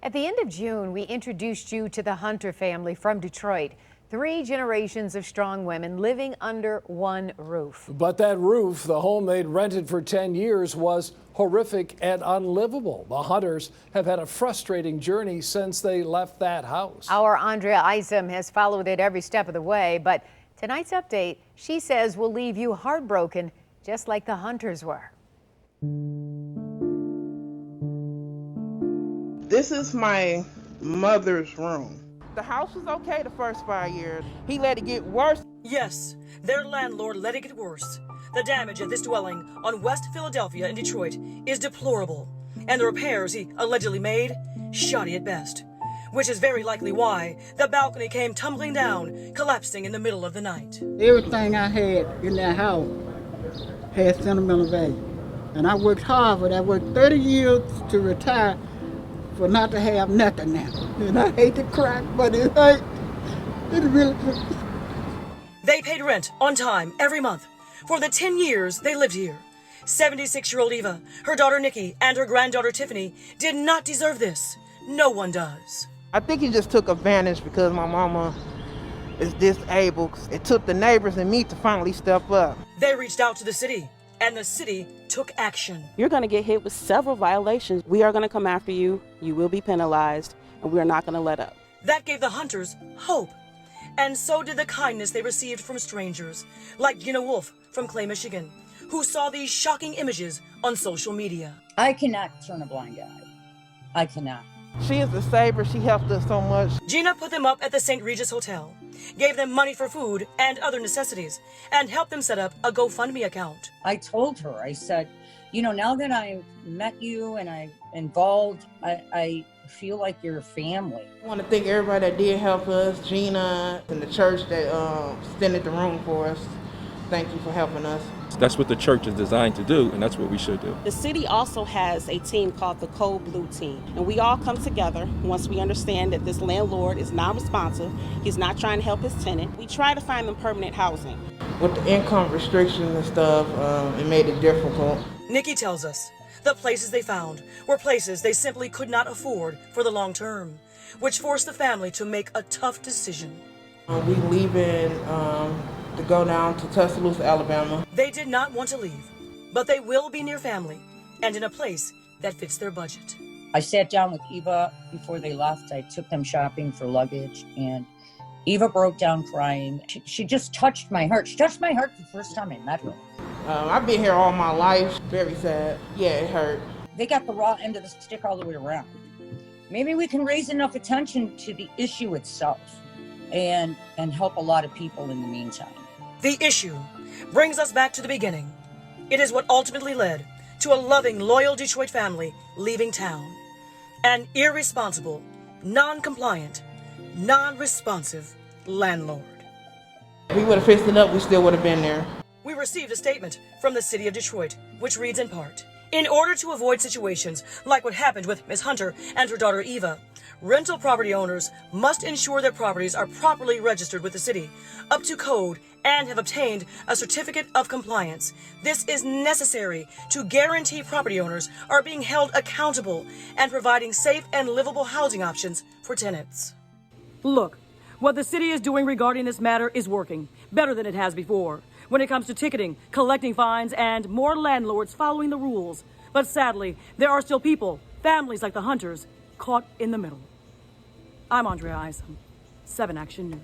At the end of June, we introduced you to the Hunter family from Detroit. 3 generations of strong women living under one roof. But that roof, the home they'd rented for 10 years, was horrific and unlivable. The Hunters have had a frustrating journey since they left that house. Our Andrea Isom has followed it every step of the way, but tonight's update, she says, will leave you heartbroken, just like the Hunters were. This is my mother's room. The house was okay the first 5 years. He let it get worse. Yes, their landlord let it get worse. The damage at this dwelling on West Philadelphia in Detroit is deplorable, and the repairs he allegedly made, shoddy at best. Which is very likely why the balcony came tumbling down, collapsing in the middle of the night. Everything I had in that house had sentimental value. And I worked hard for that. I worked 30 years to retire for not to have nothing now. And I hate to cry, but it hurt. It really hurt. They paid rent on time every month for the 10 years they lived here. 76-year-old Eva, her daughter Nikki, and her granddaughter Tiffany did not deserve this. No one does. I think he just took advantage because my mama is disabled. It took the neighbors and me to finally step up. They reached out to the city, and the city took action. You're going to get hit with several violations. We are going to come after you. You will be penalized, and we're not going to let up. That gave the Hunters hope. And so did the kindness they received from strangers, like Gina Wolf from Clay, Michigan, who saw these shocking images on social media. I cannot turn a blind eye. I cannot. She is a saver. She helped us so much. Gina put them up at the St. Regis Hotel, gave them money for food and other necessities, and helped them set up a GoFundMe account. I told her, I said, you know, now that I've met you and I'm involved, I feel like you're a family. I want to thank everybody that did help us, Gina and the church that extended the room for us. Thank you for helping us. That's what the church is designed to do, and that's what we should do. The city also has a team called the Code Blue Team, and we all come together once we understand that this landlord is not responsive, he's not trying to help his tenant. We try to find them permanent housing. With the income restrictions and stuff, it made it difficult. Nikki tells us the places they found were places they simply could not afford for the long term, which forced the family to make a tough decision. We leaving to go down to Tuscaloosa, Alabama. They did not want to leave, but they will be near family and in a place that fits their budget. I sat down with Eva before they left. I took them shopping for luggage, and Eva broke down crying. She just touched my heart. She touched my heart the first time I met her. I've been here all my life. Very sad. Yeah, it hurt. They got the raw end of the stick all the way around. Maybe we can raise enough attention to the issue itself and help a lot of people in the meantime. The issue brings us back to the beginning. It is what ultimately led to a loving, loyal Detroit family leaving town. An irresponsible, non-compliant, non-responsive landlord. If we would have fixed it up, we still would have been there. We received a statement from the city of Detroit, which reads in part, in order to avoid situations like what happened with Ms. Hunter and her daughter Eva, rental property owners must ensure their properties are properly registered with the city, up to code, and have obtained a certificate of compliance. This is necessary to guarantee property owners are being held accountable and providing safe and livable housing options for tenants. Look, what the city is doing regarding this matter is working better than it has before when it comes to ticketing, collecting fines, and more landlords following the rules. But sadly, there are still people, families like the Hunters, caught in the middle. I'm Andrea Isom, 7 Action News.